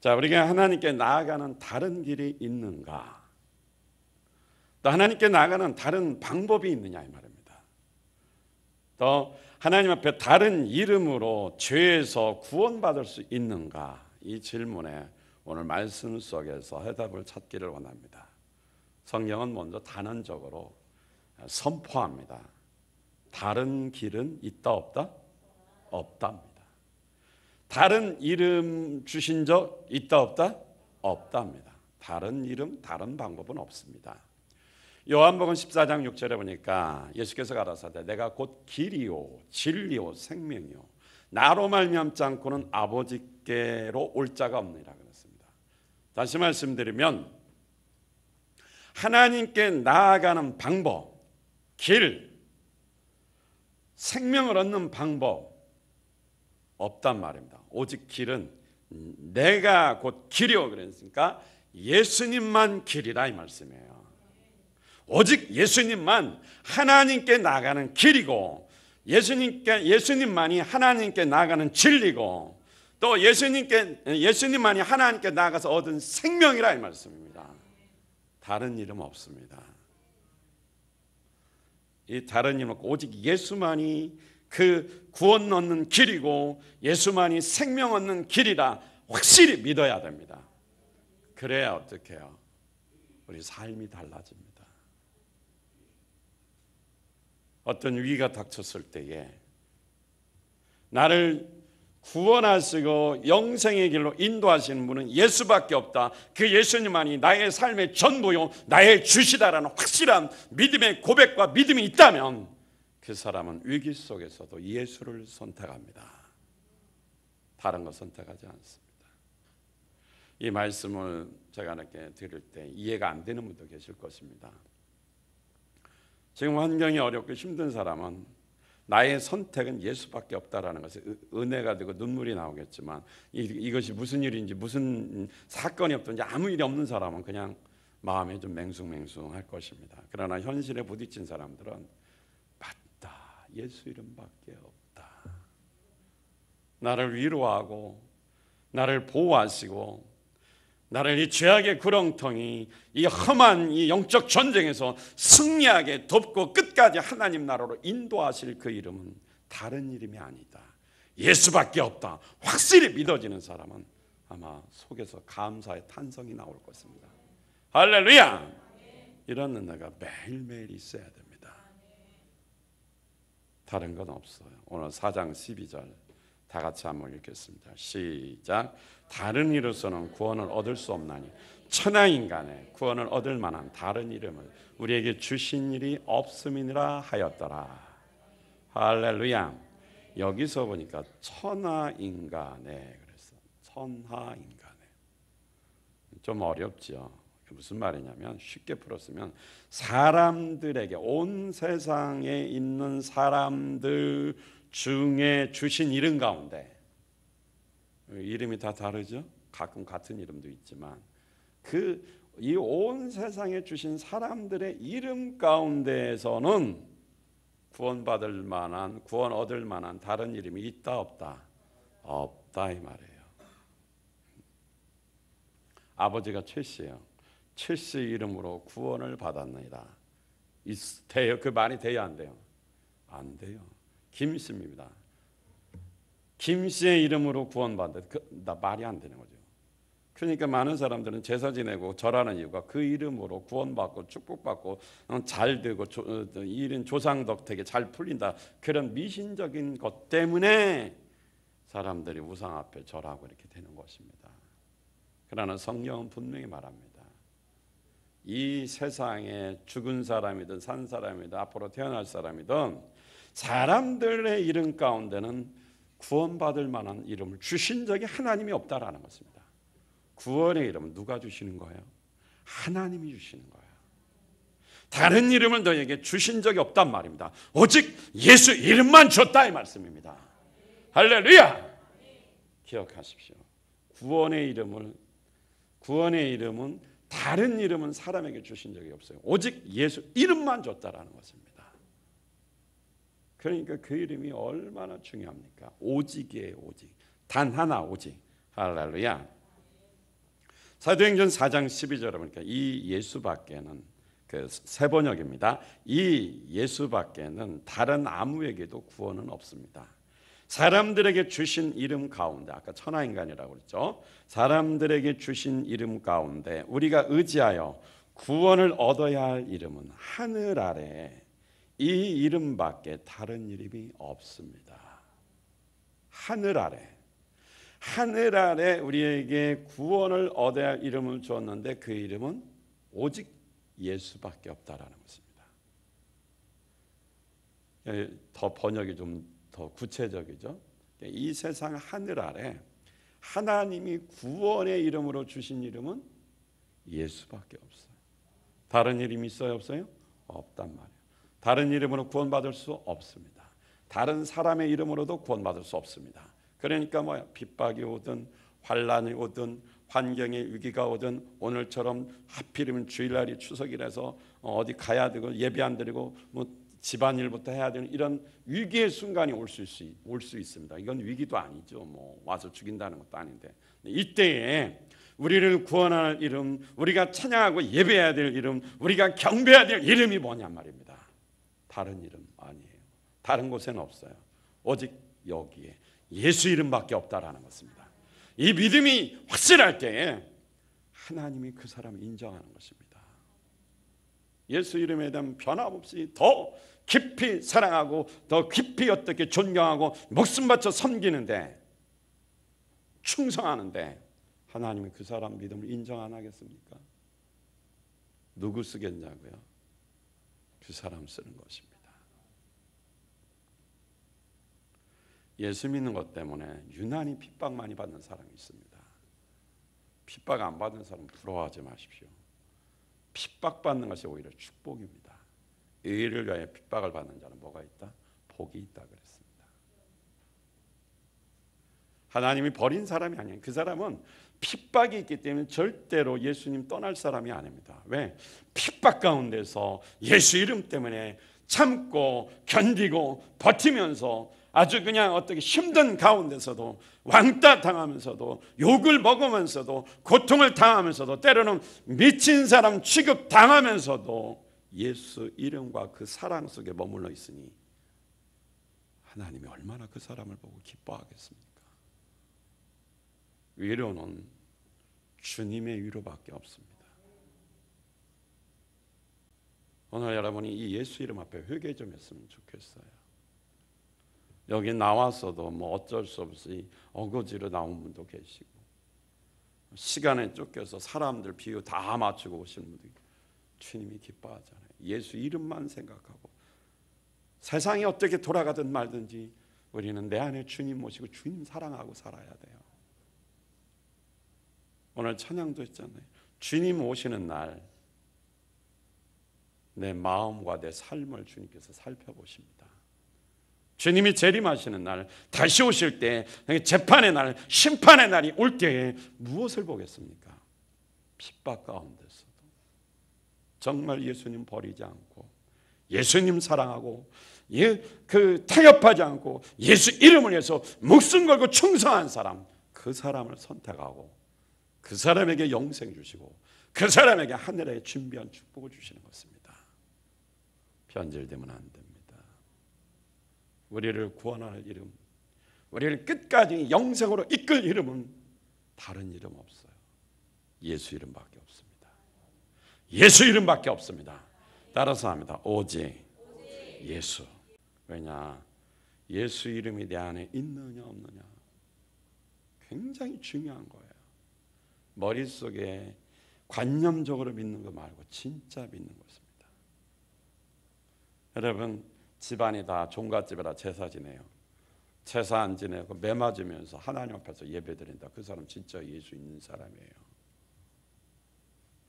자, 우리가 하나님께 나아가는 다른 길이 있는가? 또 하나님께 나아가는 다른 방법이 있느냐 이 말입니다. 또 하나님 앞에 다른 이름으로 죄에서 구원받을 수 있는가? 이 질문에 오늘 말씀 속에서 해답을 찾기를 원합니다. 성경은 먼저 단언적으로 선포합니다. 다른 길은 있다 없다? 없답니다. 다른 이름 주신 적 있다 없다? 없답니다. 다른 이름, 다른 방법은 없습니다. 요한복음 14장 6절에 보니까 예수께서 가라사대 내가 곧 길이요 진리요 생명이요 나로 말미암지 않고는 아버지께로 올 자가 없느니라 그랬습니다. 다시 말씀드리면 하나님께 나아가는 방법, 길, 생명을 얻는 방법 없단 말입니다. 오직 길은 내가 곧 길이요 그랬으니까 예수님만 길이라 이 말씀이에요. 오직 예수님만 하나님께 나아가는 길이고 예수님만이 하나님께 나아가는 진리고 또 예수님만이 하나님께 나아가서 얻은 생명이라 이 말씀입니다. 다른 이름 없습니다. 이 다른 이름 없고 오직 예수만이 그 구원 얻는 길이고 예수만이 생명 얻는 길이라 확실히 믿어야 됩니다. 그래야 어떻게 해요? 우리 삶이 달라집니다. 어떤 위기가 닥쳤을 때에 나를 구원하시고 영생의 길로 인도하시는 분은 예수밖에 없다. 그 예수님만이 나의 삶의 전부요 나의 주시다라는 확실한 믿음의 고백과 믿음이 있다면 그 사람은 위기 속에서도 예수를 선택합니다. 다른 거 선택하지 않습니다. 이 말씀을 제가 이렇게 들을 때 이해가 안 되는 분도 계실 것입니다. 지금 환경이 어렵고 힘든 사람은 나의 선택은 예수밖에 없다라는 것에 은혜가 되고 눈물이 나오겠지만 이것이 무슨 일인지 무슨 사건이 없든지 아무 일이 없는 사람은 그냥 마음이 좀 맹숭맹숭할 것입니다. 그러나 현실에 부딪힌 사람들은 맞다, 예수 이름밖에 없다. 나를 위로하고 나를 보호하시고 나를 이 죄악의 구렁텅이 이 험한 이 영적 전쟁에서 승리하게 돕고 끝까지 하나님 나라로 인도하실 그 이름은 다른 이름이 아니다. 예수밖에 없다. 확실히 믿어지는 사람은 아마 속에서 감사의 탄성이 나올 것입니다. 할렐루야! 이런 은혜가 매일매일 있어야 됩니다. 다른 건 없어요. 오늘 4장 12절 다 같이 한번 읽겠습니다. 시작. 다른 이로서는 구원을 얻을 수 없나니 천하인간의 구원을 얻을 만한 다른 이름을 우리에게 주신 일이 없음이니라 하였더라. 할렐루야. 여기서 보니까 천하인간의 그래서 천하인간의 좀 어렵죠. 무슨 말이냐면 쉽게 풀었으면 사람들에게 온 세상에 있는 사람들 중에 주신 이름 가운데 이름이 다 다르죠. 가끔 같은 이름도 있지만 이 온 세상에 주신 사람들의 이름 가운데에서는 구원받을 만한 구원 얻을 만한 다른 이름이 있다 없다? 없다 이 말이에요. 아버지가 최씨예요. 최씨 이름으로 구원을 받았느니라. 돼요? 그 말이 돼요 안 돼요? 안 돼요. 김씨입니다. 김씨의 이름으로 구원받는다. 나 말이 안 되는 거죠. 그러니까 많은 사람들은 제사 지내고 절하는 이유가 그 이름으로 구원받고 축복받고 잘 되고 이런 조상 덕택에 잘 풀린다. 그런 미신적인 것 때문에 사람들이 우상 앞에 절하고 이렇게 되는 것입니다. 그러나 성경은 분명히 말합니다. 이 세상에 죽은 사람이든 산 사람이든 앞으로 태어날 사람이든 사람들의 이름 가운데는 구원받을 만한 이름을 주신 적이 하나님이 없다라는 것입니다. 구원의 이름은 누가 주시는 거예요? 하나님이 주시는 거예요. 다른 이름을 너에게 주신 적이 없단 말입니다. 오직 예수 이름만 줬다 이 말씀입니다. 할렐루야! 기억하십시오. 구원의 이름은 다른 이름은 사람에게 주신 적이 없어요. 오직 예수 이름만 줬다라는 것입니다. 그러니까 그 이름이 얼마나 중요합니까? 오직이에요. 오직. 단 하나 오직. 할렐루야. 사도행전 4장 12절에 보니까 이 예수밖에는 그 세 번역입니다. 이 예수밖에는 다른 아무에게도 구원은 없습니다. 사람들에게 주신 이름 가운데 아까 천하인간이라고 그랬죠. 사람들에게 주신 이름 가운데 우리가 의지하여 구원을 얻어야 할 이름은 하늘 아래 이 이름밖에 다른 이름이 없습니다. 하늘 아래 우리에게 구원을 얻어야 할 이름을 주었는데 그 이름은 오직 예수밖에 없다라는 것입니다. 더 번역이 좀 더 구체적이죠. 이 세상 하늘 아래 하나님이 구원의 이름으로 주신 이름은 예수밖에 없어요. 다른 이름이 있어요, 없어요? 없단 말이에요. 다른 이름으로 구원받을 수 없습니다. 다른 사람의 이름으로도 구원받을 수 없습니다. 그러니까 뭐야? 핍박이 오든 환란이 오든 환경의 위기가 오든 오늘처럼 하필이면 주일날이 추석이라서 어디 가야 되고 예배 안 드리고 뭐 집안일부터 해야 되는 이런 위기의 순간이 올 수 있습니다. 이건 위기도 아니죠. 뭐 와서 죽인다는 것도 아닌데 이때에 우리를 구원할 이름, 우리가 찬양하고 예배해야 될 이름, 우리가 경배해야 될 이름이 뭐냐 말입니다. 다른 이름 아니에요. 다른 곳에는 없어요. 오직 여기에 예수 이름밖에 없다라는 것입니다. 이 믿음이 확실할 때에 하나님이 그 사람을 인정하는 것입니다. 예수 이름에 대한 변함없이 더 깊이 사랑하고 더 깊이 어떻게 존경하고 목숨 바쳐 섬기는데 충성하는데 하나님이 그 사람 믿음을 인정 안 하겠습니까? 누구 쓰겠냐고요? 그 사람 쓰는 것입니다. 예수 믿는 것 때문에 유난히 핍박 많이 받는 사람이 있습니다. 핍박 안 받는 사람 부러워하지 마십시오. 핍박받는 것이 오히려 축복입니다. 의를 위하여 핍박을 받는 자는 뭐가 있다? 복이 있다 그랬습니다. 하나님이 버린 사람이 아니에요. 그 사람은 핍박이 있기 때문에 절대로 예수님 떠날 사람이 아닙니다. 왜? 핍박 가운데서 예수 이름 때문에 참고 견디고 버티면서 아주 그냥 어떻게 힘든 가운데서도 왕따 당하면서도 욕을 먹으면서도 고통을 당하면서도 때로는 미친 사람 취급 당하면서도 예수 이름과 그 사랑 속에 머물러 있으니 하나님이 얼마나 그 사람을 보고 기뻐하겠습니까? 위로는 주님의 위로밖에 없습니다. 오늘 여러분이 이 예수 이름 앞에 회개 좀 했으면 좋겠어요. 여기 나왔어도 뭐 어쩔 수 없이 어거지로 나온 분도 계시고 시간에 쫓겨서 사람들 비유 다 맞추고 오신 분들이 주님이 기뻐하잖아요. 예수 이름만 생각하고 세상이 어떻게 돌아가든 말든지 우리는 내 안에 주님 모시고 주님 사랑하고 살아야 돼요. 오늘 찬양도 했잖아요. 주님 오시는 날 내 마음과 내 삶을 주님께서 살펴보십니다. 주님이 재림하시는 날, 다시 오실 때 재판의 날, 심판의 날이 올 때에 무엇을 보겠습니까? 핍박 가운데서도 정말 예수님 버리지 않고 예수님 사랑하고 타협하지 않고 예수 이름을 위해서 목숨 걸고 충성한 사람, 그 사람을 선택하고 그 사람에게 영생 주시고 그 사람에게 하늘에 준비한 축복을 주시는 것입니다. 변질되면 안 됩니다. 우리를 구원할 이름, 우리를 끝까지 영생으로 이끌 이름은 다른 이름 없어요. 예수 이름밖에 없습니다. 예수 이름밖에 없습니다. 따라서 합니다. 오직 예수. 왜냐? 예수 이름이 내 안에 있느냐 없느냐 굉장히 중요한 거예요. 머릿속에 관념적으로 믿는 거 말고 진짜 믿는 것입니다. 여러분 집안이 다 종갓집이라 제사 지내요. 제사 안 지내고 매 맞으면서 하나님 앞에서 예배드린다. 그 사람 진짜 예수 있는 사람이에요.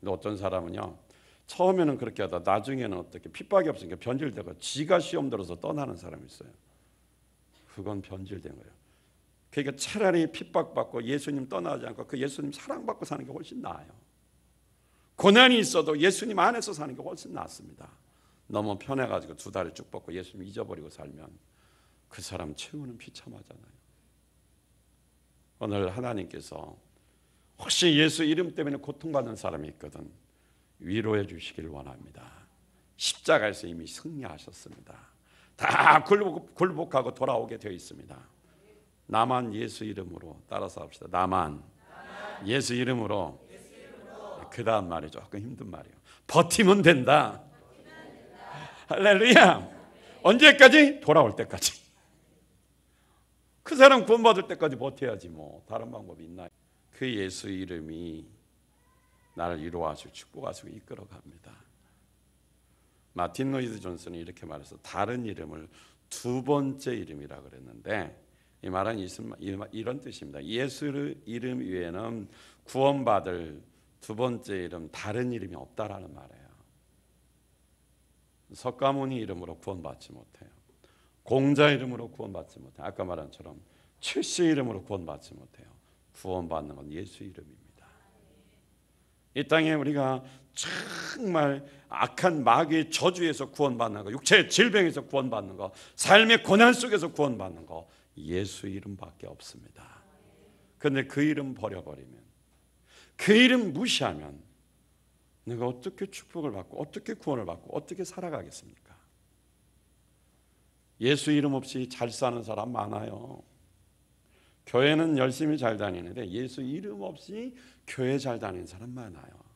근데 어떤 사람은요, 처음에는 그렇게 하다 나중에는 어떻게 핍박이 없으니까 변질되고 지가 시험 들어서 떠나는 사람이 있어요. 그건 변질된 거예요. 그러니까 차라리 핍박받고 예수님 떠나지 않고 그 예수님 사랑받고 사는 게 훨씬 나아요. 고난이 있어도 예수님 안에서 사는 게 훨씬 낫습니다. 너무 편해가지고 두 다리 쭉 뻗고 예수님 잊어버리고 살면 그 사람 최후는 비참하잖아요. 오늘 하나님께서 혹시 예수 이름 때문에 고통받는 사람이 있거든 위로해 주시길 원합니다. 십자가에서 이미 승리하셨습니다. 다 굴복하고 돌아오게 되어 있습니다. 나만 예수 이름으로 따라서 합시다. 나만 예수 이름으로. 그 다음 말이 조금 힘든 말이에요. 버티면 된다. 할렐루야. 언제까지? 돌아올 때까지. 그 사람 구원받을 때까지 버텨야지 뭐 다른 방법이 있나요? 그 예수 이름이 나를 위로하시고 축복하시고 이끌어갑니다. 마틴 로이드 존슨이 이렇게 말해서 다른 이름을 두 번째 이름이라 그랬는데 이 말은 이런 뜻입니다. 예수 이름 위에는 구원받을 두 번째 이름 다른 이름이 없다라는 말이에요. 석가모니 이름으로 구원받지 못해요. 공자 이름으로 구원받지 못해요. 아까 말한 것처럼 최씨 이름으로 구원받지 못해요. 구원받는 건 예수 이름입니다. 이 땅에 우리가 정말 악한 마귀의 저주에서 구원받는 거, 육체의 질병에서 구원받는 거, 삶의 고난 속에서 구원받는 거 예수 이름밖에 없습니다. 그런데 그 이름 버려버리면, 그 이름 무시하면 내가 어떻게 축복을 받고 어떻게 구원을 받고 어떻게 살아가겠습니까? 예수 이름 없이 잘 사는 사람 많아요. 교회는 열심히 잘 다니는데 예수 이름 없이 교회 잘 다니는 사람 많아요.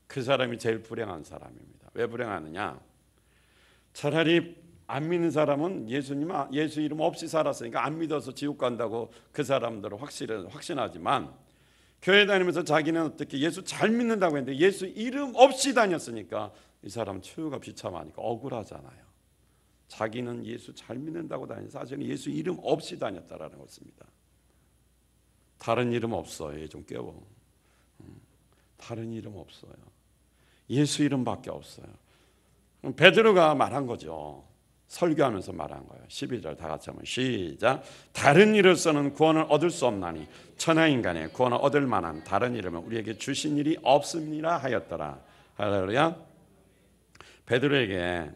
그 사람이 제일 불행한 사람입니다. 왜 불행하느냐? 차라리 안 믿는 사람은 예수 이름 없이 살았으니까 안 믿어서 지옥 간다고 그 사람들은 확신하지만 교회 다니면서 자기는 어떻게 예수 잘 믿는다고 했는데 예수 이름 없이 다녔으니까 이 사람 최후가 비참하니까 억울하잖아요. 자기는 예수 잘 믿는다고 다니면서 사실은 예수 이름 없이 다녔다라는 것입니다. 다른 이름 없어요. 좀 깨워. 다른 이름 없어요. 예수 이름밖에 없어요. 베드로가 말한 거죠. 설교하면서 말한 거예요. 12절 다 같이 한번 시작. 다른 이로서는 구원을 얻을 수 없나니 천하인간의 구원을 얻을 만한 다른 이름은 우리에게 주신 일이 없음이라 하였더라. 할렐루야. 베드로에게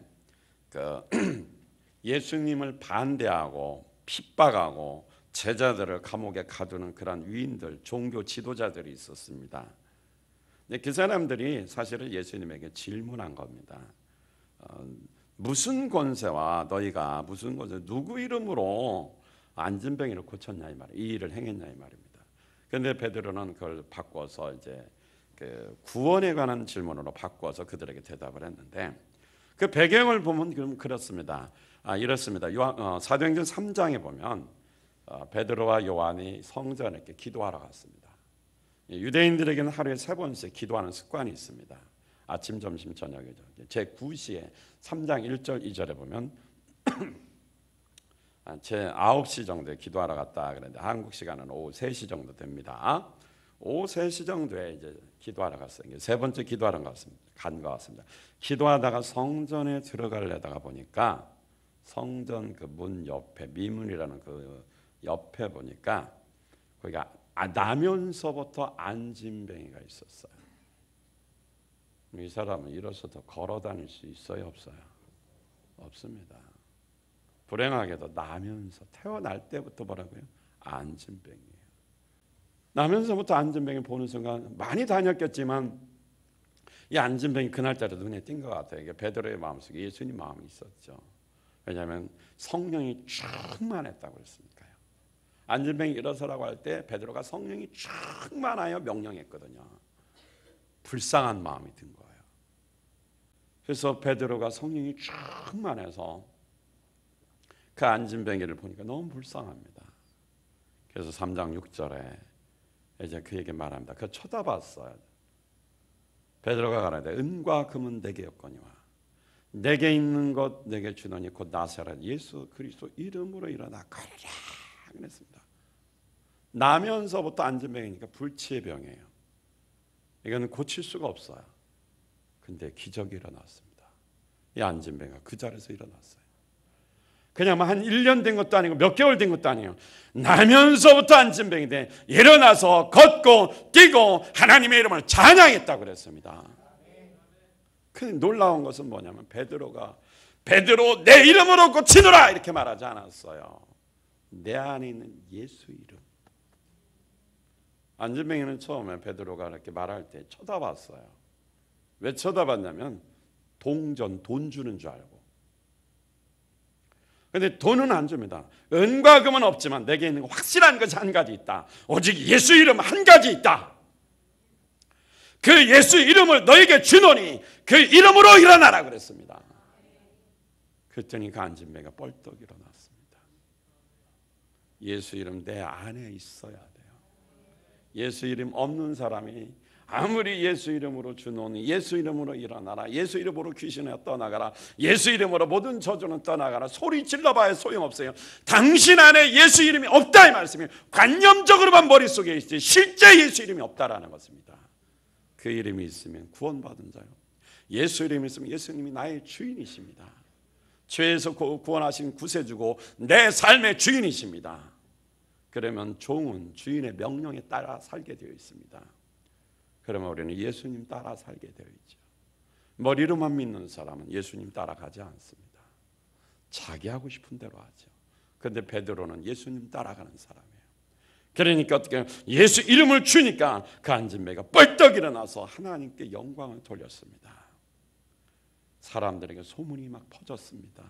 예수님을 반대하고 핍박하고 제자들을 감옥에 가두는 그런 위인들, 종교 지도자들이 있었습니다. 근데 그 사람들이 사실은 예수님에게 질문한 겁니다. 무슨 권세와 너희가 무슨 권세, 누구 이름으로 안진병이를 고쳤냐 이 말이에요. 이 일을 행했냐 이 말입니다. 그런데 베드로는 그걸 바꿔서 이제 그 구원에 관한 질문으로 바꿔서 그들에게 대답을 했는데 그 배경을 보면 그렇습니다. 이렇습니다. 사도행전 3장에 보면 베드로와 요한이 성전에 이렇게 기도하러 갔습니다. 유대인들에게는 하루에 3번씩 기도하는 습관이 있습니다. 아침, 점심, 저녁이죠. 제9시에 3장 1절 2절에 보면 제 9시 정도에 기도하러 갔다 그랬는데 한국 시간은 오후 3시 정도 됩니다. 오후 3시 정도에 이제 기도하러 갔어요. 세 번째 기도하러 간 것 같습니다. 기도하다가 성전에 들어가려다가 보니까 성전 그 문 옆에 미문이라는 그 옆에 보니까 거기가 나면서부터 안진뱅이가 있었어요. 이 사람은 일어서서 걸어 다닐 수 있어요, 없어요? 없습니다. 불행하게도 나면서 태어날 때부터 뭐라고요? 안진뱅이에요. 나면서부터 안진뱅이 보는 순간 많이 다녔겠지만 이 안진뱅이 그날짜리 눈에 띈 것 같아요. 이게 베드로의 마음속에 예수님 마음이 있었죠. 왜냐하면 성령이 충만했다고 그랬으니까요. 안진뱅이 일어서라고 할 때 베드로가 성령이 충만하여 명령했거든요. 불쌍한 마음이 든 거예요. 그래서 베드로가 성령이 충만해서 그 안진뱅이를 보니까 너무 불쌍합니다. 그래서 3장 6절에 이제 그에게 말합니다. 그 쳐다봤어요. 베드로가 가라되 은과 금은 내게 없거니와 내게 있는 것 내게 주노니 곧 나사렛 예수 그리스도 이름으로 일어나 걸으라 그랬습니다. 나면서부터 안진뱅이니까 불치의 병이에요. 이거는 고칠 수가 없어요. 근데 기적이 일어났습니다. 이 안진뱅이가 그 자리에서 일어났어요. 그냥 한 1년 된 것도 아니고 몇 개월 된 것도 아니에요. 나면서부터 안진뱅이 돼 일어나서 걷고 뛰고 하나님의 이름을 찬양했다고 그랬습니다. 그 놀라운 것은 뭐냐면 베드로 내 이름으로 고치노라 이렇게 말하지 않았어요. 내 안에 있는 예수 이름. 안진뱅이는 처음에 베드로가 이렇게 말할 때 쳐다봤어요. 왜 쳐다봤냐면 동전, 돈 주는 줄 알고. 그런데 돈은 안 줍니다. 은과 금은 없지만 내게 있는 확실한 것이 한 가지 있다. 오직 예수 이름 한 가지 있다. 그 예수 이름을 너에게 주노니 그 이름으로 일어나라 그랬습니다. 그랬더니 그 안진뱅이가 뻘떡 일어났습니다. 예수 이름 내 안에 있어야 돼요. 예수 이름 없는 사람이 아무리 예수 이름으로 주노니 예수 이름으로 일어나라, 예수 이름으로 귀신을 떠나가라, 예수 이름으로 모든 저주는 떠나가라 소리 질러봐야 소용없어요. 당신 안에 예수 이름이 없다 이 말씀이에요. 관념적으로만 머릿속에 있지 실제 예수 이름이 없다라는 것입니다. 그 이름이 있으면 구원받은 자요. 예수 이름이 있으면 예수님이 나의 주인이십니다. 죄에서 구원하신 구세주고 내 삶의 주인이십니다. 그러면 종은 주인의 명령에 따라 살게 되어 있습니다. 그러면 우리는 예수님 따라 살게 되어 있죠. 머리로만 믿는 사람은 예수님 따라가지 않습니다. 자기 하고 싶은 대로 하죠. 그런데 베드로는 예수님 따라가는 사람이에요. 그러니까 어떻게 예수 이름을 주니까 그 안진뱅이가 뻘떡 일어나서 하나님께 영광을 돌렸습니다. 사람들에게 소문이 막 퍼졌습니다.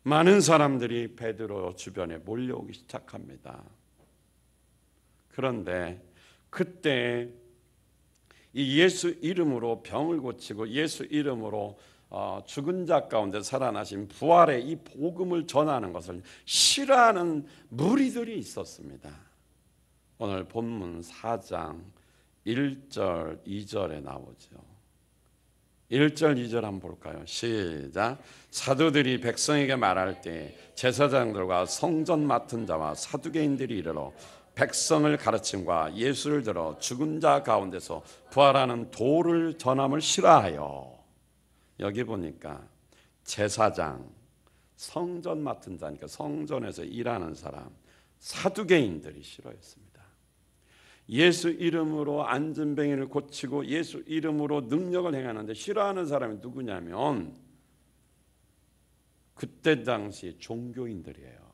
많은 사람들이 베드로 주변에 몰려오기 시작합니다. 그런데 그때 이 예수 이름으로 병을 고치고 예수 이름으로 죽은 자 가운데 살아나신 부활의 이 복음을 전하는 것을 싫어하는 무리들이 있었습니다. 오늘 본문 4장 1절 2절에 나오죠. 1절 2절 한번 볼까요? 시작. 사도들이 백성에게 말할 때 제사장들과 성전 맡은 자와 사두개인들이 이르러 백성을 가르침과 예수를 들어 죽은 자 가운데서 부활하는 도를 전함을 싫어하여. 여기 보니까 제사장, 성전 맡은 자니까 성전에서 일하는 사람, 사두개인들이 싫어했습니다. 예수 이름으로 안진뱅이를 고치고 예수 이름으로 능력을 행하는데 싫어하는 사람이 누구냐면 그때 당시 종교인들이에요.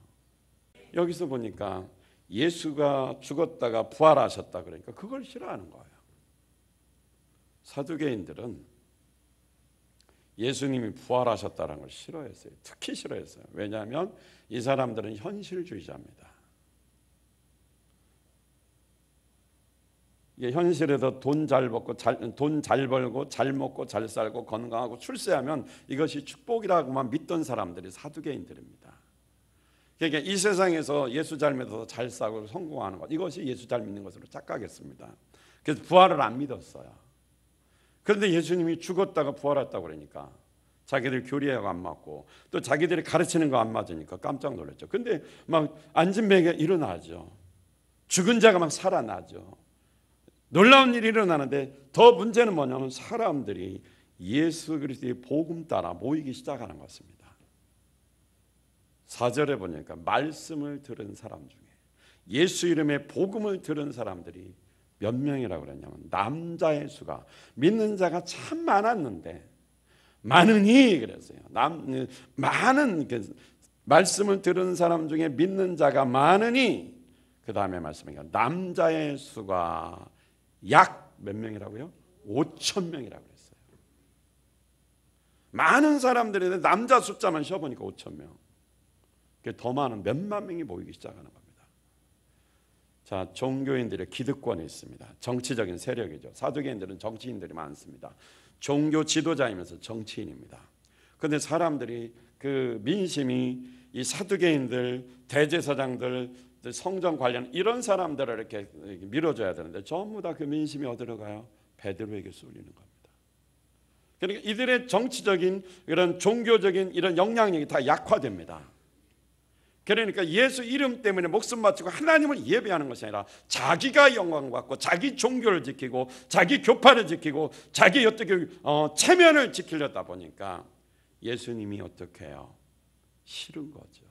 여기서 보니까 예수가 죽었다가 부활하셨다 그러니까 그걸 싫어하는 거예요. 사두개인들은 예수님이 부활하셨다는 걸 싫어했어요. 특히 싫어했어요. 왜냐하면 이 사람들은 현실주의자입니다. 이게 현실에서 돈 잘 벌고 잘 먹고 잘 살고 건강하고 출세하면 이것이 축복이라고만 믿던 사람들이 사두개인들입니다. 그러니까 이 세상에서 예수 잘 믿어서 잘 살고 성공하는 것 이것이 예수 잘 믿는 것으로 착각했습니다. 그래서 부활을 안 믿었어요. 그런데 예수님이 죽었다가 부활했다고 그러니까 자기들 교리하고 안 맞고 또 자기들이 가르치는 거 안 맞으니까 깜짝 놀랐죠. 그런데 막 안진뱅이가 일어나죠. 죽은 자가 막 살아나죠. 놀라운 일이 일어나는데 더 문제는 뭐냐면 사람들이 예수 그리스도의 복음 따라 모이기 시작하는 것입니다. 4절에 보니까 말씀을 들은 사람 중에 예수 이름의 복음을 들은 사람들이 몇 명이라고 그랬냐면 남자의 수가 믿는 자가 참 많았는데 많으니 그랬어요. 많은 말씀을 들은 사람 중에 믿는 자가 많으니 그 다음에 말씀이니까 남자의 수가 약 몇 명이라고요? 5,000명이라고 그랬어요. 많은 사람들이 남자 숫자만 쉬어보니까 5,000명. 더 많은 몇만 명이 모이기 시작하는 겁니다. 자, 종교인들의 기득권이 있습니다. 정치적인 세력이죠. 사두개인들은 정치인들이 많습니다. 종교 지도자이면서 정치인입니다. 그런데 사람들이 그 민심이 이 사두개인들, 대제사장들, 성전 관련 이런 사람들을 이렇게 밀어줘야 되는데 전부 다 그 민심이 어디로 가요? 베드로에게 쏠리는 겁니다. 그러니까 이들의 정치적인 이런 종교적인 이런 영향력이 다 약화됩니다. 그러니까 예수 이름 때문에 목숨 바치고 하나님을 예배하는 것이 아니라 자기가 영광 받고 자기 종교를 지키고 자기 교파를 지키고 자기 어떻게 체면을 지키려다 보니까 예수님이 어떻게 해요? 싫은 거죠.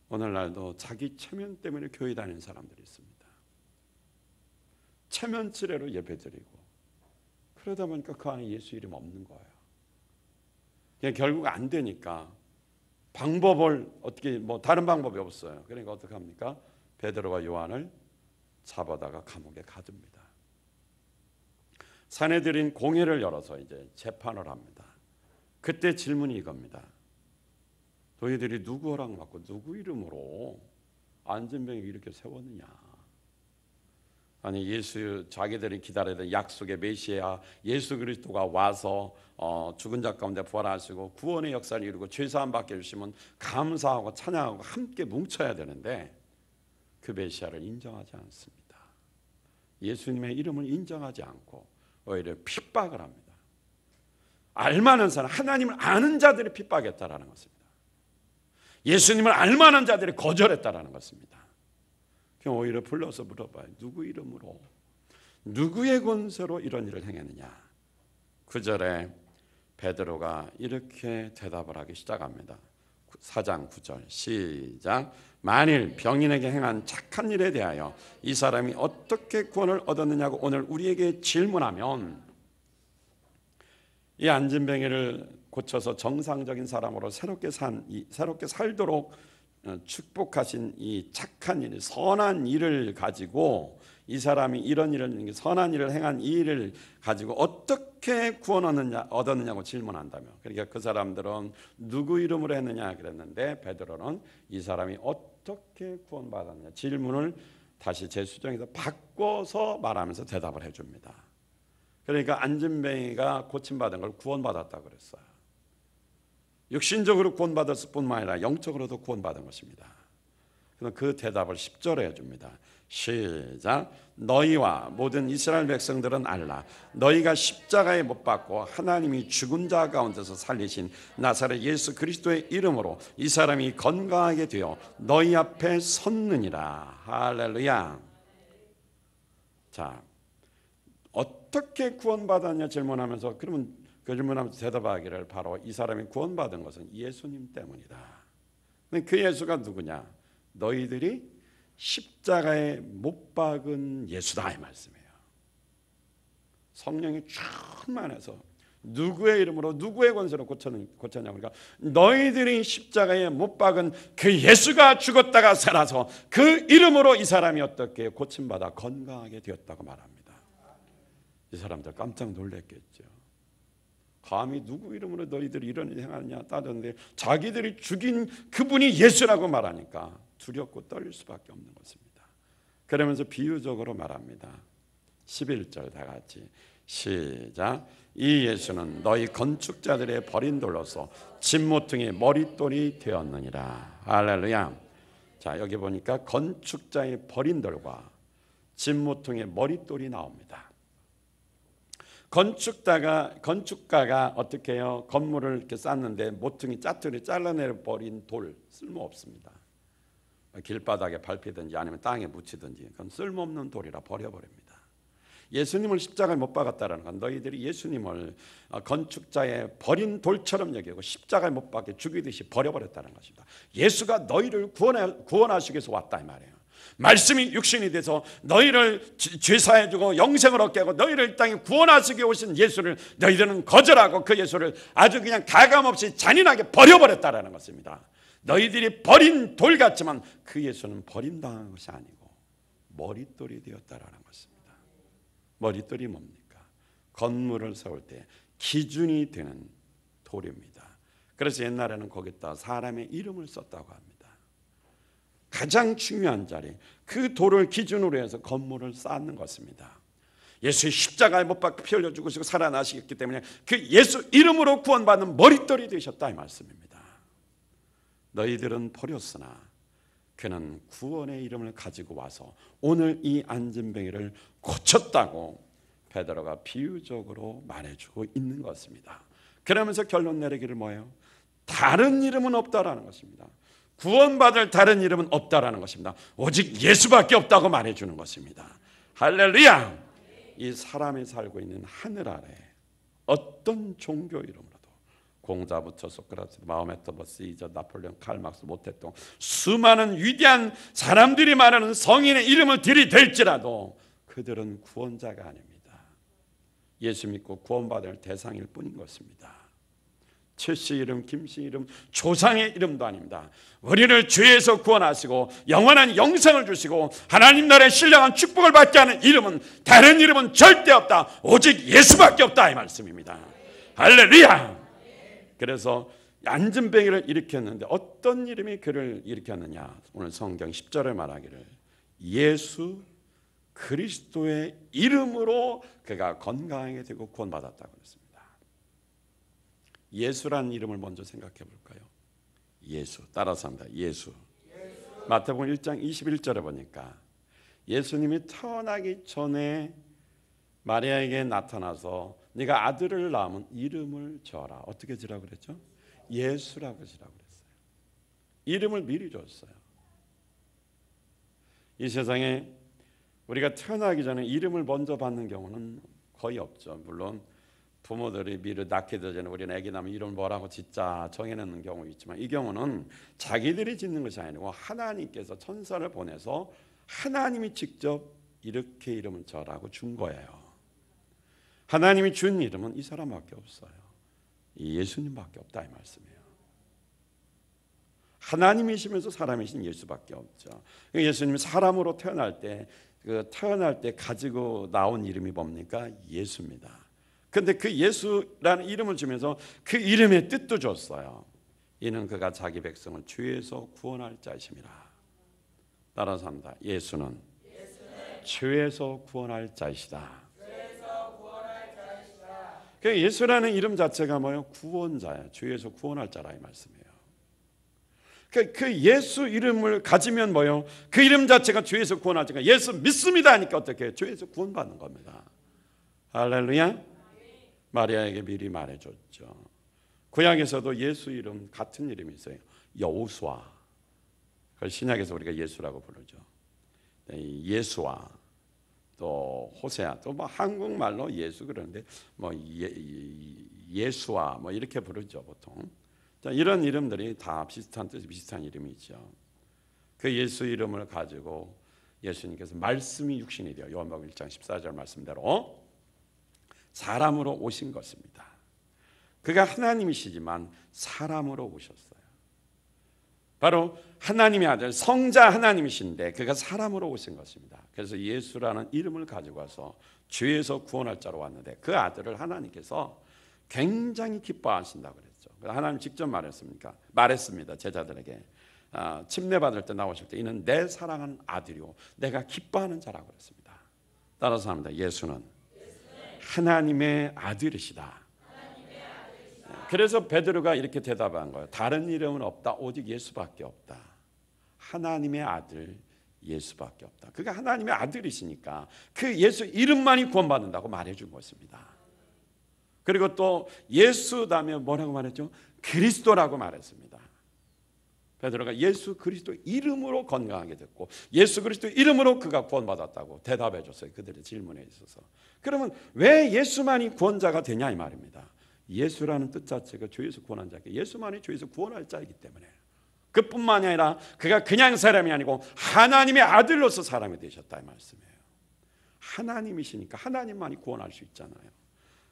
오늘날도 자기 체면 때문에 교회 다니는 사람들이 있습니다. 체면 치레로 예배드리고 그러다 보니까 그 안에 예수 이름 없는 거예요. 그냥 결국 안 되니까 방법을 어떻게 다른 방법이 없어요. 그러니까 어떻게 합니까? 베드로와 요한을 잡아다가 감옥에 가둡니다. 사내들인 공회를 열어서 이제 재판을 합니다. 그때 질문이 이겁니다. 너희들이 누구 허락 받고 누구 이름으로 안전병이 이렇게 세웠느냐? 아니 예수 자기들이 기다리던 약속의 메시아 예수 그리스도가 와서 죽은 자 가운데 부활하시고 구원의 역사를 이루고 죄사함 받게 해주시면 감사하고 찬양하고 함께 뭉쳐야 되는데 그 메시아를 인정하지 않습니다. 예수님의 이름을 인정하지 않고 오히려 핍박을 합니다. 알만한 사람, 하나님을 아는 자들이 핍박했다라는 것입니다. 예수님을 알만한 자들이 거절했다라는 것입니다. 그럼 오히려 불러서 물어봐요. 누구 이름으로, 누구의 권세로 이런 일을 행했느냐? 9절에 베드로가 이렇게 대답을 하기 시작합니다. 4장 9절 시작. 만일 병인에게 행한 착한 일에 대하여 이 사람이 어떻게 구원을 얻었느냐고 오늘 우리에게 질문하면 이 안진뱅이를 고쳐서 정상적인 사람으로 새롭게 살도록 축복하신 이 착한 일, 선한 일을 가지고 이 사람이 이런 일을 선한 일을 행한 이 일을 가지고 어떻게 구원 얻었느냐고 질문한다며. 그러니까 그 사람들은 누구 이름으로 했느냐 그랬는데 베드로는 이 사람이 어떻게 구원받았느냐 질문을 다시 재수정해서 바꿔서 말하면서 대답을 해줍니다. 그러니까 안진뱅이가 고침받은 걸 구원받았다고 그랬어요. 육신적으로 구원받았을 뿐만 아니라 영적으로도 구원받은 것입니다. 그래서 그 대답을 10절에 해줍니다. 시작. 너희와 모든 이스라엘 백성들은 알라. 너희가 십자가에 못 박고 하나님이 죽은 자 가운데서 살리신 나사렛 예수 그리스도의 이름으로 이 사람이 건강하게 되어 너희 앞에 섰느니라. 할렐루야. 자, 어떻게 구원받았냐 질문하면서 그러면 그 질문하면서 대답하기를 바로 이 사람이 구원받은 것은 예수님 때문이다. 근데 그 예수가 누구냐? 너희들이 십자가에 못 박은 예수다 이 말씀이에요. 성령이 충만해서 누구의 이름으로 누구의 권세로 고쳤냐고. 그러니까 너희들이 십자가에 못 박은 그 예수가 죽었다가 살아서 그 이름으로 이 사람이 어떻게 고침받아 건강하게 되었다고 말합니다. 이 사람들 깜짝 놀랐겠죠. 감히 누구 이름으로 너희들이 이런 일을 행하느냐 따졌는데 자기들이 죽인 그분이 예수라고 말하니까 두렵고 떨릴 수밖에 없는 것입니다. 그러면서 비유적으로 말합니다. 11절 다 같이 시작. 이 예수는 너희 건축자들의 버린 돌로서 진모퉁이 머릿돌이 되었느니라. 할렐루야. 자, 여기 보니까 건축자의 버린 돌과 진모퉁이의 머릿돌이 나옵니다. 건축가가 어떻게 해요? 건물을 이렇게 쌓는데 모퉁이 짜투리 잘라내 버린 돌 쓸모없습니다. 길바닥에 밟히든지 아니면 땅에 묻히든지 그건 쓸모없는 돌이라 버려버립니다. 예수님을 십자가에 못 박았다는 건 너희들이 예수님을 건축자의 버린 돌처럼 여기고 십자가에 못 박게 죽이듯이 버려버렸다는 것입니다. 예수가 너희를 구원하시기 위해서 왔다 이 말이에요. 말씀이 육신이 돼서 너희를 죄사해주고 영생을 얻게 하고 너희를 이 땅에 구원하시기 위해 오신 예수를 너희들은 거절하고 그 예수를 아주 그냥 가감없이 잔인하게 버려버렸다라는 것입니다. 너희들이 버린 돌 같지만 그 예수는 버림당한 것이 아니고 머릿돌이 되었다라는 것입니다. 머릿돌이 뭡니까? 건물을 세울 때 기준이 되는 돌입니다. 그래서 옛날에는 거기다 사람의 이름을 썼다고 합니다. 가장 중요한 자리, 그 돌을 기준으로 해서 건물을 쌓는 것입니다. 예수의 십자가에 못 박혀 피 흘려 죽으시고 살아나시기 때문에 그 예수 이름으로 구원받는 머릿돌이 되셨다 이 말씀입니다. 너희들은 버렸으나 그는 구원의 이름을 가지고 와서 오늘 이 안진뱅이를 고쳤다고 베드로가 비유적으로 말해주고 있는 것입니다. 그러면서 결론 내리기를 뭐예요? 다른 이름은 없다라는 것입니다. 구원받을 다른 이름은 없다라는 것입니다. 오직 예수밖에 없다고 말해주는 것입니다. 할렐루야. 이 사람이 살고 있는 하늘 아래 어떤 종교 이름으로도 공자부터 소크라테스, 마호메트, 시저, 나폴레옹, 칼막스, 모태동 수많은 위대한 사람들이 말하는 성인의 이름을 들이댈지라도 그들은 구원자가 아닙니다. 예수 믿고 구원받을 대상일 뿐인 것입니다. 최씨 이름, 김씨 이름, 조상의 이름도 아닙니다. 우리를 죄에서 구원하시고 영원한 영생을 주시고 하나님 나라의 신령한 축복을 받게 하는 이름은, 다른 이름은 절대 없다. 오직 예수밖에 없다, 이 말씀입니다. 할렐루야. 그래서 안진뱅이를 일으켰는데 어떤 이름이 그를 일으켰느냐? 오늘 성경 10절에 말하기를 예수 그리스도의 이름으로 그가 건강하게 되고 구원받았다고 그랬습니다. 예수라는 이름을 먼저 생각해 볼까요? 예수. 따라서 합니다. 예수. 마태복음 1장 21절에 보니까 예수님이 태어나기 전에 마리아에게 나타나서 네가 아들을 낳으면 이름을 지어라. 어떻게 지라고 그랬죠? 예수라고 지라고 그랬어요. 이름을 미리 줬어요. 이 세상에 우리가 태어나기 전에 이름을 먼저 받는 경우는 거의 없죠. 물론 부모들이 미리 낳기 전에 우리는 아기 낳으면 이름을 뭐라고 짓자 정해놓는 경우 있지만, 이 경우는 자기들이 짓는 것이 아니고 하나님께서 천사를 보내서 하나님이 직접 이렇게 이름을 지어라고 준 거예요. 하나님이 준 이름은 이 사람밖에 없어요. 이 예수님밖에 없다, 이 말씀이에요. 하나님이시면서 사람이신 예수밖에 없죠. 예수님이 사람으로 태어날 때 가지고 나온 이름이 뭡니까? 예수입니다. 그런데 그 예수라는 이름을 주면서 그 이름의 뜻도 줬어요. 이는 그가 자기 백성을 죄에서 구원할 자이심이라. 따라서 합니다. 예수는 죄에서 구원할 자이시다. 예수라는 이름 자체가 뭐예요? 구원자예요. 죄에서 구원할 자라, 이 말씀이에요. 그 예수 이름을 가지면 뭐예요? 그 이름 자체가 죄에서 구원할 자가, 예수 믿습니다 하니까 어떻게 해요? 죄에서 구원받는 겁니다. 할렐루야. 마리아에게 미리 말해줬죠. 구약에서도 예수 이름 같은 이름이 있어요. 여호수아. 그걸 신약에서 우리가 예수라고 부르죠. 예수아, 또 호세아, 또 뭐 한국말로 예수 그러는데 뭐 예수아 뭐 이렇게 부르죠 보통. 자, 이런 이름들이 다 비슷한 뜻이, 비슷한 이름이죠. 그 예수 이름을 가지고 예수님께서 말씀이 육신이 되어 요한복음 1장 14절 말씀대로 사람으로 오신 것입니다. 그가 하나님이시지만 사람으로 오셨어요. 바로 하나님의 아들 성자 하나님이신데 그가 사람으로 오신 것입니다. 그래서 예수라는 이름을 가지고 와서 죄에서 구원할 자로 왔는데 그 아들을 하나님께서 굉장히 기뻐하신다고 그랬죠. 하나님 직접 말했습니다. 제자들에게 침례받을 때 나오실 때 이는 내 사랑하는 아들이요 내가 기뻐하는 자라고 그랬습니다. 따라서 합니다. 예수는 하나님의 아들이시다. 그래서 베드로가 이렇게 대답한 거예요. 다른 이름은 없다. 오직 예수밖에 없다. 하나님의 아들 예수밖에 없다. 그가 하나님의 아들이시니까 그 예수 이름만이 구원받는다고 말해준 것입니다. 그리고 또 예수 다음에 뭐라고 말했죠? 그리스도라고 말했습니다. 베드로가 예수 그리스도 이름으로 건강하게 됐고 예수 그리스도 이름으로 그가 구원받았다고 대답해 줬어요. 그들의 질문에 있어서. 그러면 왜 예수만이 구원자가 되냐 이 말입니다. 예수라는 뜻 자체가 죄에서 구원한 자에게 예수만이 죄에서 구원할 자이기 때문에 그뿐만이 아니라 그가 그냥 사람이 아니고 하나님의 아들로서 사람이 되셨다 이 말씀이에요. 하나님이시니까 하나님만이 구원할 수 있잖아요.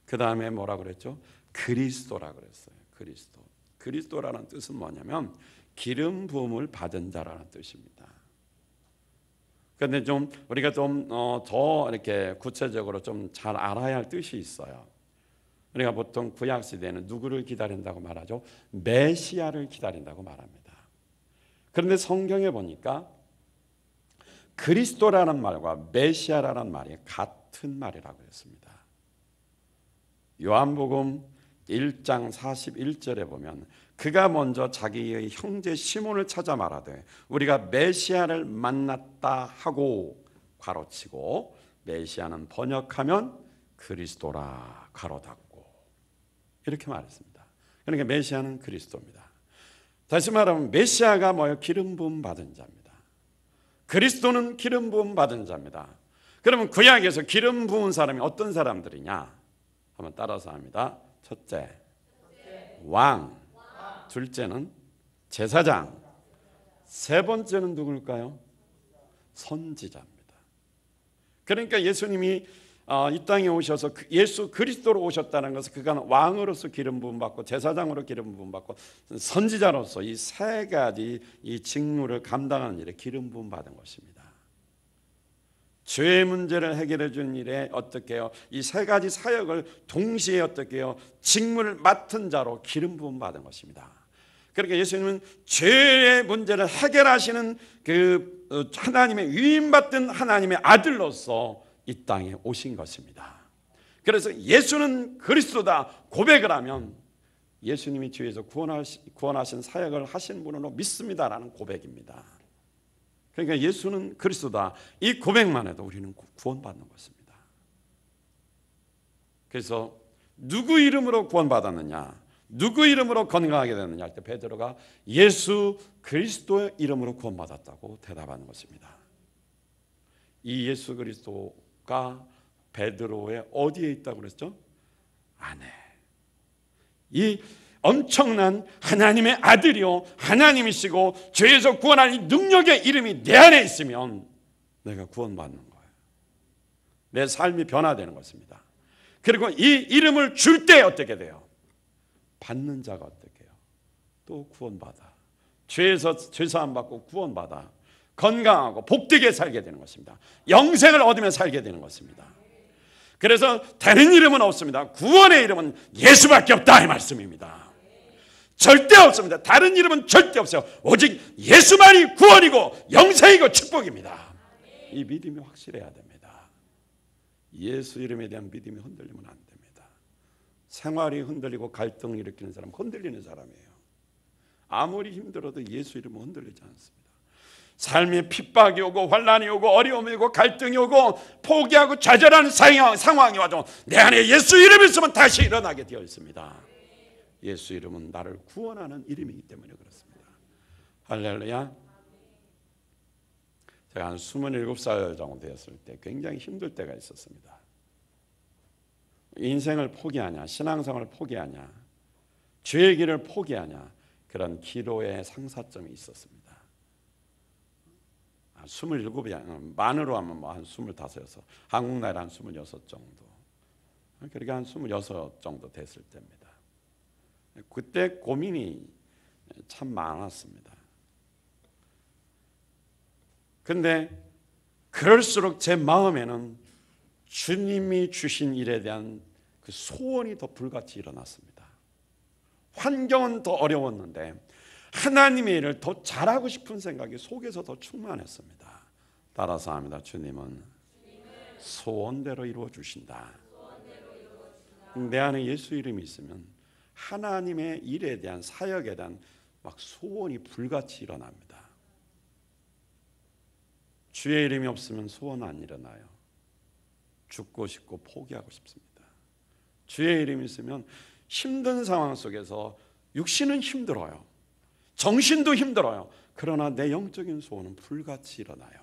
그 다음에 뭐라 그랬죠? 그리스도라 그랬어요. 그리스도. 그리스도라는 뜻은 뭐냐면 기름 부음을 받은 자라는 뜻입니다. 그런데 좀 우리가 좀 더 이렇게 구체적으로 좀 잘 알아야 할 뜻이 있어요. 우리가 보통 구약 시대에는 누구를 기다린다고 말하죠? 메시아를 기다린다고 말합니다. 그런데 성경에 보니까 그리스도라는 말과 메시아라는 말이 같은 말이라고 했습니다. 요한복음 1장 41절에 보면 그가 먼저 자기의 형제 시몬을 찾아 말하되 우리가 메시아를 만났다 하고 괄호치고 메시아는 번역하면 그리스도라 괄호 닫고 이렇게 말했습니다. 그러니까 메시아는 그리스도입니다. 다시 말하면 메시아가 뭐예요? 기름 부음 받은 자입니다. 그리스도는 기름 부음 받은 자입니다. 그러면 구약에서 기름 부은 사람이 어떤 사람들이냐? 한번 따라서 합니다. 첫째, 왕. 둘째는 제사장. 세 번째는 누굴까요? 선지자입니다. 그러니까 예수님이 이 땅에 오셔서 예수 그리스도로 오셨다는 것은 그가 왕으로서 기름 부음 받고 제사장으로 기름 부음 받고 선지자로서 이 세 가지 이 직무를 감당하는 일에 기름 부음 받은 것입니다. 죄의 문제를 해결해 주는 일에 어떻게 해요? 이 세 가지 사역을 동시에 어떻게 해요? 직무를 맡은 자로 기름 부음 받은 것입니다. 그러니까 예수님은 죄의 문제를 해결하시는 그 하나님의 위임받은 하나님의 아들로서 이 땅에 오신 것입니다. 그래서 예수는 그리스도다 고백을 하면 예수님이 죄에서 구원하신 사역을 하신 분으로 믿습니다라는 고백입니다. 그러니까 예수는 그리스도다 이 고백만 해도 우리는 구원받는 것입니다. 그래서 누구 이름으로 구원받았느냐, 누구 이름으로 건강하게 됐느냐 할 때 베드로가 예수 그리스도의 이름으로 구원받았다고 대답하는 것입니다. 이 예수 그리스도가 베드로의 어디에 있다고 그랬죠? 안에. 이 엄청난 하나님의 아들이요 하나님이시고 죄에서 구원하는 능력의 이름이 내 안에 있으면 내가 구원받는 거예요. 내 삶이 변화되는 것입니다. 그리고 이 이름을 줄 때 어떻게 돼요? 받는 자가 어떻게 해요? 또 구원받아. 죄에서 죄사함 받고 구원받아 건강하고 복되게 살게 되는 것입니다. 영생을 얻으며 살게 되는 것입니다. 그래서 다른 이름은 없습니다. 구원의 이름은 예수밖에 없다 이 말씀입니다. 절대 없습니다. 다른 이름은 절대 없어요. 오직 예수만이 구원이고 영생이고 축복입니다. 이 믿음이 확실해야 됩니다. 예수 이름에 대한 믿음이 흔들리면 안 됩니다. 생활이 흔들리고 갈등을 일으키는 사람은 흔들리는 사람이에요. 아무리 힘들어도 예수 이름은 흔들리지 않습니다. 삶에 핍박이 오고 환난이 오고 어려움이 오고 갈등이 오고 포기하고 좌절하는 상황이 와도 내 안에 예수 이름이 있으면 다시 일어나게 되어 있습니다. 예수 이름은 나를 구원하는 이름이기 때문에 그렇습니다. 할렐루야. 제가 한 27살 정도 되었을 때 굉장히 힘들 때가 있었습니다. 인생을 포기하냐, 신앙생활을 포기하냐, 죄의 길을 포기하냐, 그런 기로의 상사점이 있었습니다. 27이 만으로 하면 뭐 한 25여섯, 한국 나이로 한 26 정도. 그렇게 한 26 정도 됐을 때입니다. 그때 고민이 참 많았습니다. 근데 그럴수록 제 마음에는 주님이 주신 일에 대한 그 소원이 더 불같이 일어났습니다. 환경은 더 어려웠는데 하나님의 일을 더 잘하고 싶은 생각이 속에서 더 충만했습니다. 따라서 합니다. 주님은 소원대로 이루어 주신다. 내 안에 예수 이름이 있으면 하나님의 일에 대한 사역에 대한 막 소원이 불같이 일어납니다. 주의 이름이 없으면 소원 안 일어나요. 죽고 싶고 포기하고 싶습니다. 주의 이름이 있으면 힘든 상황 속에서 육신은 힘들어요. 정신도 힘들어요. 그러나 내 영적인 소원은 불같이 일어나요.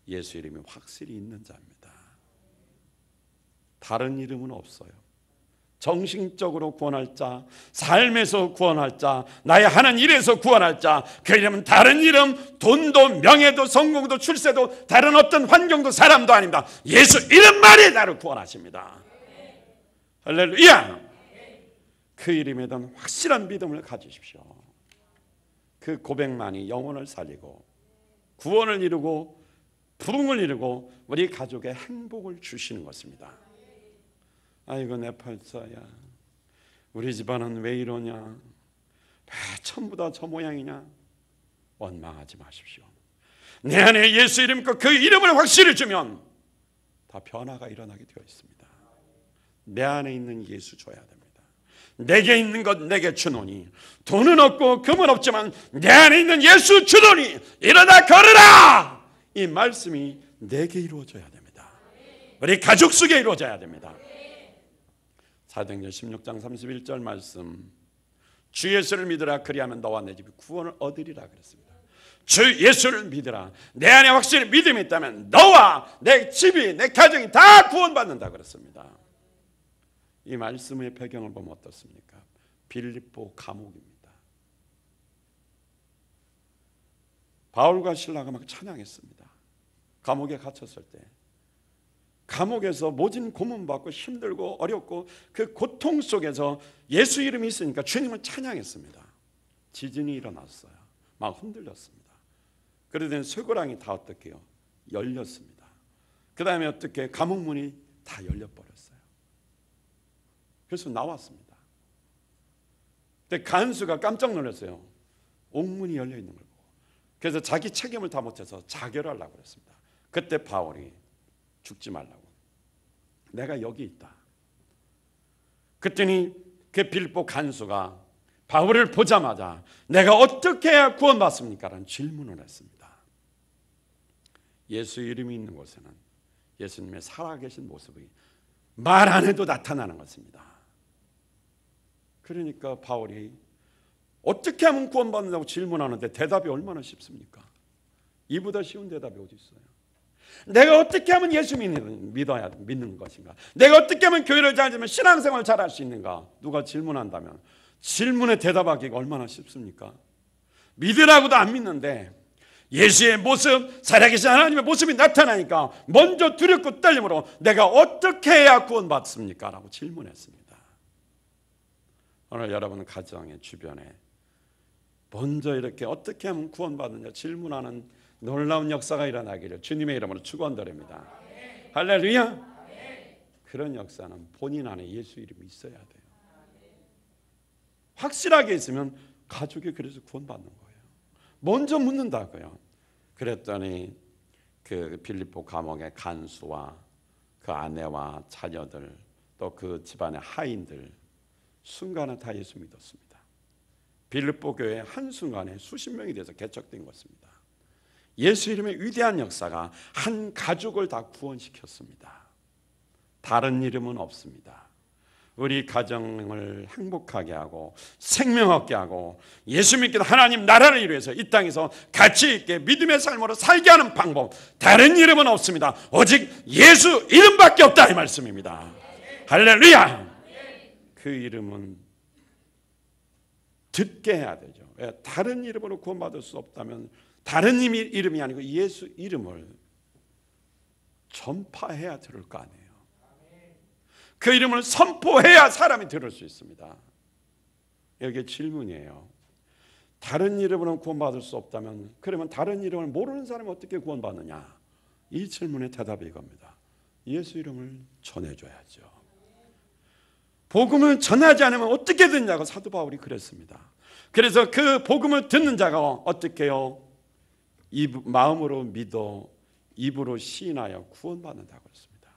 예수 이름이 확실히 있는 자입니다. 다른 이름은 없어요. 정신적으로 구원할 자, 삶에서 구원할 자, 나의 하는 일에서 구원할 자, 그 이름은 다른 이름, 돈도 명예도 성공도 출세도 다른 어떤 환경도 사람도 아닙니다. 예수 이름만이 나를 구원하십니다. 할렐루야. 그 이름에 대한 확실한 믿음을 가지십시오. 그 고백만이 영혼을 살리고 구원을 이루고 부흥을 이루고 우리 가족의 행복을 주시는 것입니다. 아이고 내 팔자야, 우리 집안은 왜 이러냐, 왜 전부 다 저 모양이냐, 원망하지 마십시오. 내 안에 예수 이름 있고 그 이름을 확실히 주면 다 변화가 일어나게 되어 있습니다. 내 안에 있는 예수 줘야 됩니다. 내게 있는 것 내게 주노니, 돈은 없고 금은 없지만 내 안에 있는 예수 주노니 일어나 걸으라. 이 말씀이 내게 이루어져야 됩니다. 우리 가족 속에 이루어져야 됩니다. 사도행전 16장 31절 말씀, 주 예수를 믿으라 그리하면 너와 내 집이 구원을 얻으리라 그랬습니다. 주 예수를 믿으라. 내 안에 확실히 믿음이 있다면 너와 내 집이 내 가정이 다 구원받는다 그랬습니다. 이 말씀의 배경을 보면 어떻습니까? 빌립보 감옥입니다. 바울과 실라가 막 찬양했습니다. 감옥에 갇혔을 때 감옥에서 모진 고문받고 힘들고 어렵고 그 고통 속에서 예수 이름이 있으니까 주님을 찬양했습니다. 지진이 일어났어요. 막 흔들렸습니다. 그러더니 쇠고랑이 다 어떻게 해요? 열렸습니다. 그 다음에 어떻게 감옥문이 다 열려버렸어요. 그래서 나왔습니다. 근데 간수가 깜짝 놀랐어요. 옥문이 열려있는 걸 보고. 그래서 자기 책임을 다 못해서 자결하려고 그랬습니다. 그때 바울이 죽지 말라고. 내가 여기 있다. 그랬더니 그 빌립보 간수가 바울을 보자마자 내가 어떻게 해야 구원받습니까? 라는 질문을 했습니다. 예수 이름이 있는 곳에는 예수님의 살아계신 모습이 말 안 해도 나타나는 것입니다. 그러니까 바울이 어떻게 하면 구원받는다고 질문하는데 대답이 얼마나 쉽습니까? 이보다 쉬운 대답이 어디 있어요? 내가 어떻게 하면 예수 믿는 것인가? 내가 어떻게 하면 교회를 잘 지면 신앙생활 잘 할 수 있는가? 누가 질문한다면 질문에 대답하기가 얼마나 쉽습니까? 믿으라고도 안 믿는데 예수의 모습, 살아계신 하나님의 모습이 나타나니까 먼저 두렵고 떨림으로 내가 어떻게 해야 구원받습니까? 라고 질문했습니다. 오늘 여러분 가정의 주변에 먼저 이렇게 어떻게 하면 구원받느냐 질문하는 놀라운 역사가 일어나기를 주님의 이름으로 축원드립니다. 할렐루야. 그런 역사는 본인 안에 예수 이름이 있어야 돼요. 확실하게 있으면 가족이 그래서 구원받는 거예요. 먼저 묻는다고요. 그랬더니 그 빌립보 감옥의 간수와 그 아내와 자녀들 또 그 집안의 하인들 순간에 다 예수 믿었습니다. 빌립보 교회 한순간에 수십 명이 돼서 개척된 것입니다. 예수 이름의 위대한 역사가 한 가족을 다 구원시켰습니다. 다른 이름은 없습니다. 우리 가정을 행복하게 하고 생명 얻게 하고 예수 믿기도 하나님 나라를 이루어서 이 땅에서 가치 있게 믿음의 삶으로 살게 하는 방법 다른 이름은 없습니다. 오직 예수 이름밖에 없다 이 말씀입니다. 할렐루야. 그 이름은 듣게 해야 되죠. 다른 이름으로 구원받을 수 없다면 다른 이름이 아니고 예수 이름을 전파해야 들을 거 아니에요. 그 이름을 선포해야 사람이 들을 수 있습니다. 여기 질문이에요. 다른 이름으로는 구원받을 수 없다면 그러면 다른 이름을 모르는 사람이 어떻게 구원받느냐? 이 질문의 대답이 이겁니다. 예수 이름을 전해줘야죠. 복음을 전하지 않으면 어떻게 듣냐고 사도 바울이 그랬습니다. 그래서 그 복음을 듣는 자가 어떻게 해요? 마음으로 믿어 입으로 시인하여 구원받는다고 했습니다.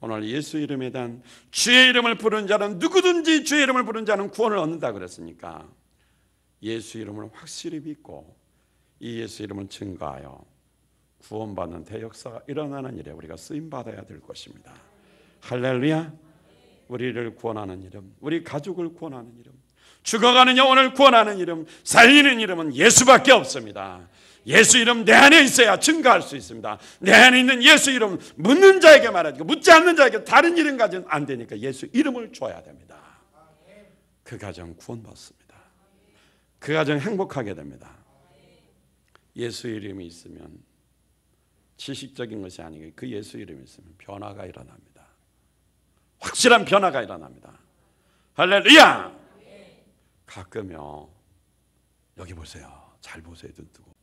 오늘 예수 이름에 대한 주의 이름을 부르는 자는 누구든지 주의 이름을 부르는 자는 구원을 얻는다 그랬으니까 예수 이름을 확실히 믿고 이 예수 이름을 증거하여 구원받는 대역사가 일어나는 일에 우리가 쓰임받아야 될 것입니다. 할렐루야. 우리를 구원하는 이름, 우리 가족을 구원하는 이름, 죽어가는 영혼을 구원하는 이름, 살리는 이름은 예수밖에 없습니다. 예수 이름 내 안에 있어야 증거할 수 있습니다. 내 안에 있는 예수 이름 묻는 자에게 말하고 묻지 않는 자에게 다른 이름 가지면 안 되니까 예수 이름을 줘야 됩니다. 그 가정 구원받습니다. 그 가정 행복하게 됩니다. 예수 이름이 있으면 지식적인 것이 아니고 그 예수 이름이 있으면 변화가 일어납니다. 확실한 변화가 일어납니다. 할렐루야. 가끔요 여기 보세요. 잘 보세요. 눈 뜨고.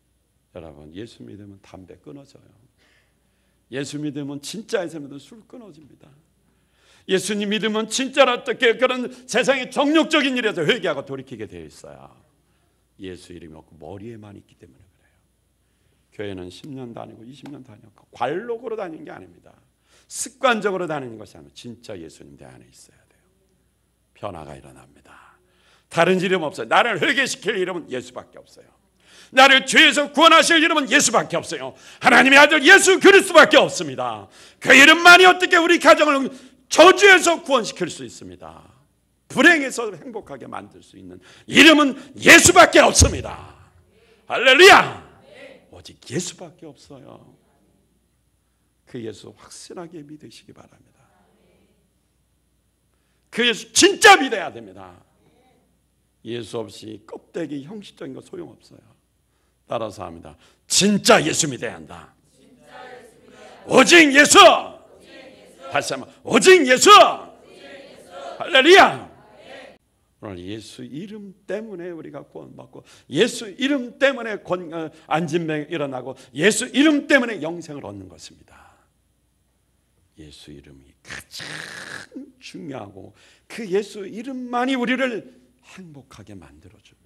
여러분 예수 믿으면 담배 끊어져요. 예수 믿으면 진짜에서 믿으면 술 끊어집니다. 예수님 믿으면 진짜로 어떻게 그런 세상의 정욕적인 일에서 회개하고 돌이키게 되어 있어요. 예수 이름이 없고 머리에만 있기 때문에 그래요. 교회는 10년 다니고 20년 다녔고 관록으로 다니는 게 아닙니다. 습관적으로 다니는 것이 아니라 진짜 예수님 내 안에 있어야 돼요. 변화가 일어납니다. 다른 이름 없어요. 나를 회개시킬 이름은 예수밖에 없어요. 나를 죄에서 구원하실 이름은 예수밖에 없어요. 하나님의 아들 예수 그리스도밖에 없습니다. 그 이름만이 어떻게 우리 가정을 저주에서 구원시킬 수 있습니다. 불행에서 행복하게 만들 수 있는 이름은 예수밖에 없습니다. 할렐루야. 오직 예수밖에 없어요. 그 예수 확실하게 믿으시기 바랍니다. 그 예수 진짜 믿어야 됩니다. 예수 없이 껍데기 형식적인 거 소용없어요. 따라서 합니다. 진짜 예수 믿어야 한다. 오직 예수. 다시 한번 오직 예수. 할렐루야. 오늘 예수 이름 때문에 우리가 구원받고 예수 이름 때문에 안진병이 일어나고 예수 이름 때문에 영생을 얻는 것입니다. 예수 이름이 가장 중요하고 그 예수 이름만이 우리를 행복하게 만들어줍니다.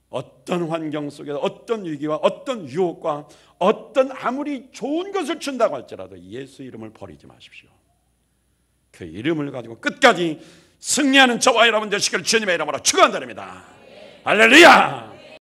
어떤 환경 속에서 어떤 위기와 어떤 유혹과 어떤 아무리 좋은 것을 준다고 할지라도 예수 이름을 버리지 마십시오. 그 이름을 가지고 끝까지 승리하는 저와 여러분 되시기를 주님의 이름으로 축원드립니다. 할렐루야.